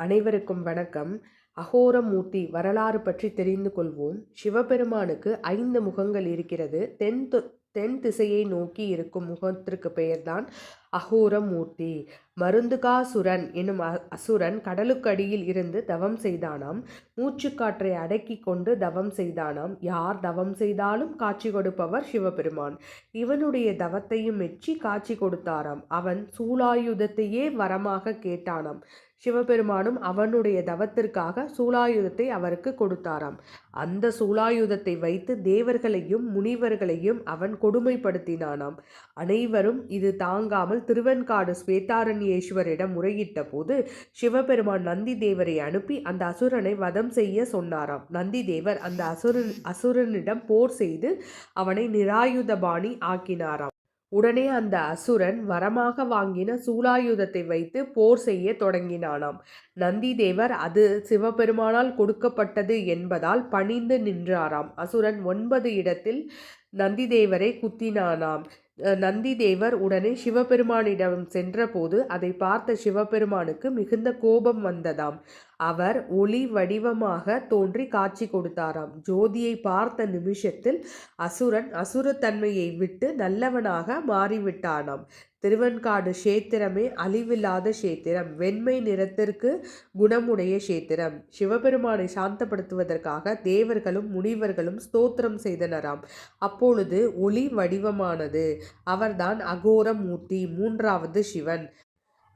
அனைவருக்கும் வணக்கம். அகோரமூர்த்தி வரலாறு பற்றி தெரிந்து கொள்வோம். சிவபெருமானுக்கு 5 முகங்கள் இருக்கிறது. தென் திசையை நோக்கி இருக்கும் முகத்திற்கு பெயர்தான் அகோரமூர்த்தி. மருந்துகாசுரன் எனும் அசுரன் கடலுக்கடியில் இருந்து தவம் செய்தானாம். மூச்சுக்காற்றை அடக்கி கொண்டு தவம் செய்தானாம். யார் தவம் செய்தாலும் காட்சி கொடுப்பவர் சிவபெருமான். இவனுடைய தவத்தையும் மெச்சி காட்சி கொடுத்தாராம். அவன் சூலாயுதத்தையே வரமாக கேட்டானாம். சிவபெருமானும் அவனுடைய தவத்திற்காக சூலாயுதத்தை அவருக்கு கொடுத்தாராம். அந்த சூலாயுதத்தை வைத்து தேவர்களையும் முனிவர்களையும் அவன் கொடுமைப்படுத்தினானாம். அனைவரும் இது தாங்காமல் திருவெண்காடு ஸ்வேதாரண்யேஸ்வரிடம் முறையிட்ட போது சிவபெருமான் நந்தி தேவரை அனுப்பி அந்த அசுரனை வதம் செய்ய சொன்னாராம். நந்தி தேவர் அந்த அசுரனிடம் போர் செய்து அவனை நிராயுதபாணி ஆக்கினாராம். உடனே அந்த அசுரன் வரமாக வாங்கின சூலாயுதத்தை வைத்து போர் செய்ய தொடங்கினானாம். நந்தி தேவர் அது சிவபெருமானால் கொடுக்கப்பட்டது என்பதால் பணிந்து நின்றாராம். அசுரன் 9 இடத்தில் நந்தி தேவரை குத்தினானாம். நந்தி தேவர் உடனே சிவபெருமானிடம் சென்றபோது அதை பார்த்த சிவபெருமானுக்கு மிகுந்த கோபம் வந்ததாம். அவர் ஒளி வடிவமாக தோன்றி காட்சி கொடுத்தாராம். ஜோதியை பார்த்த நிமிஷத்தில் அசுரன் அசுரத்தன்மையை விட்டு நல்லவனாக மாறிவிட்டானாம். திருவெண்காடு கஷேத்திரமே அழிவில்லாத கஷேத்திரம், வெண்மை நிறத்திற்கு குணமுடைய கஷேத்திரம். சிவபெருமானை சாந்தப்படுத்துவதற்காக தேவர்களும் முனிவர்களும் ஸ்தோத்திரம் செய்தனராம். அப்பொழுது ஒளி வடிவமானது. அவர்தான் அகோரமூர்த்தி, 3வது சிவன்.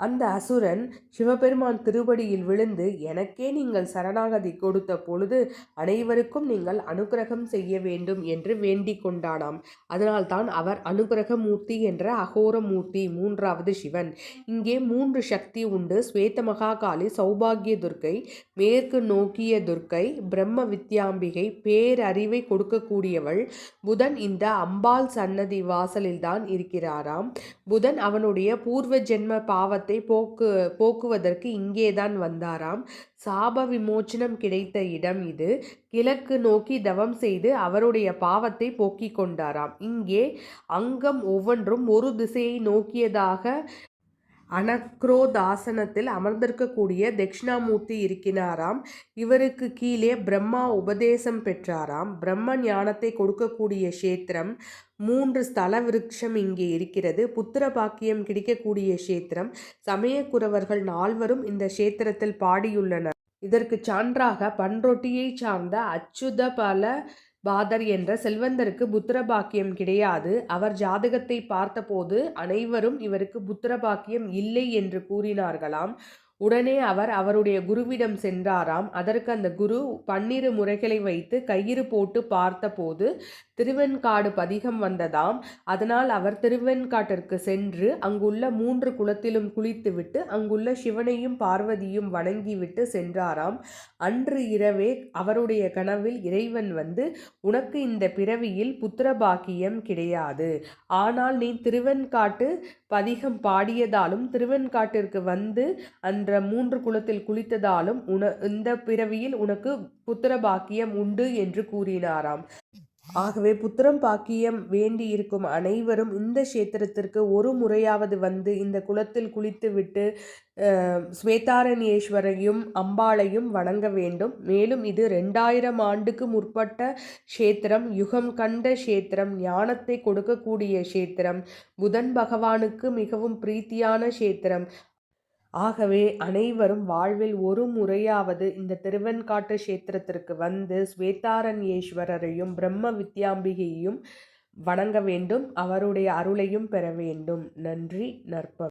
அந்த அசுரன் சிவபெருமான் திருவடியில் விழுந்து, எனக்கே நீங்கள் சரணாகதி கொடுத்த பொழுது அனைவருக்கும் நீங்கள் அனுக்கிரகம் செய்ய வேண்டும் என்று வேண்டிக் கொண்டானாம். அதனால்தான் அவர் அனுக்கிரகமூர்த்தி என்ற அகோரமூர்த்தி, 3வது சிவன். இங்கே 3 சக்தி உண்டு. ஸ்வேத மகாகாளி, சௌபாகிய துர்க்கை, மேற்கு நோக்கிய துர்க்கை, பிரம்ம வித்யாம்பிகை, பேரறிவை கொடுக்கக்கூடியவள். புதன் இந்த அம்பாள் சன்னதி வாசலில்தான் இருக்கிறாராம். புதன் அவனுடைய பூர்வ ஜென்ம பாவத்தை போக்குவதற்கு இங்கேதான் வந்தாராம். சாப விமோச்சனம் கிடைத்த இடம் இது. கிழக்கு நோக்கி தவம் செய்து அவருடைய பாவத்தை போக்கிக் கொண்டாராம். இங்கே அங்கம் ஒவ்வொன்றும் ஒரு திசையை நோக்கியதாக அனக்ரோதாசனத்தில் அமர்ந்திருக்கக்கூடிய தட்சிணாமூர்த்தி இருக்கிறாராம். இவருக்கு கீழே பிரம்மா உபதேசம் பெற்றாராம். பிரம்ம ஞானத்தை கொடுக்கக்கூடிய கஷேத்திரம். 3 ஸ்தல விருட்சம் இங்கே இருக்கிறது. புத்திர பாக்கியம் கிடைக்கக்கூடிய கஷேத்திரம். சமயக்குறவர்கள் 4வரும் இந்த கஷேத்திரத்தில் பாடியுள்ளனர். இதற்கு சான்றாக பன்ரொட்டியை சார்ந்த அச்சுதபல பாதர் என்ற செல்வந்தருக்கு புத்திர பாக்கியம் கிடையாது. அவர் ஜாதகத்தை பார்த்தபோது அனைவரும் இவருக்கு புத்திர பாக்கியம் இல்லை என்று கூறினார்களாம். உடனே அவர் அவருடைய குருவிடம் சென்றாராம். அதற்கு அந்த குரு 12 முறைகளை வைத்து கயிறு போட்டு பார்த்தபோது திருவெண்காடு பதிகம் வந்ததாம். அதனால் அவர் திருவெண்காட்டிற்கு சென்று அங்குள்ள 3 குளத்திலும் குளித்துவிட்டு அங்குள்ள சிவனையும் பார்வதியும் வணங்கிவிட்டு சென்றாராம். அன்று இரவே அவருடைய கனவில் இறைவன் வந்து, உனக்கு இந்த பிறவியில் புத்திர பாக்கியம் கிடையாது. ஆனால் நீ திருவெண்காட்டு பதிகம் பாடியதாலும் திருவெண்காட்டிற்கு வந்து அன்ற 3 குளத்தில் குளித்ததாலும் இந்த பிறவியில் உனக்கு புத்திர பாக்கியம் உண்டு என்று கூறினாராம். ஆகவே புத்திரம் பாக்கியம் வேண்டி இருக்கும் அனைவரும் இந்த கஷேத்திரத்திற்கு ஒரு முறையாவது வந்து இந்த குளத்தில் குளித்துவிட்டு ஸ்வேதாரண்யேஸ்வரையும் அம்பாளையும் வணங்க வேண்டும். மேலும் இது 2000 ஆண்டுக்கு முற்பட்ட கஷேத்திரம், யுகம் கண்ட கஷேத்திரம், ஞானத்தை கொடுக்கக்கூடிய கஷேத்திரம், புதன் பகவானுக்கு மிகவும் பிரீத்தியான கஷேத்திரம். ஆகவே அனைவரும் வாழ்வில் ஒரு முறையாவது இந்த திருவெண்காட்டு கஷேத்திரத்திற்கு வந்து ஸ்வேதாரண்யேஸ்வரரையும் பிரம்ம வித்யாம்பிகையையும் வணங்க வேண்டும். அவருடைய அருளையும் பெற வேண்டும். நன்றி. நற்பவி.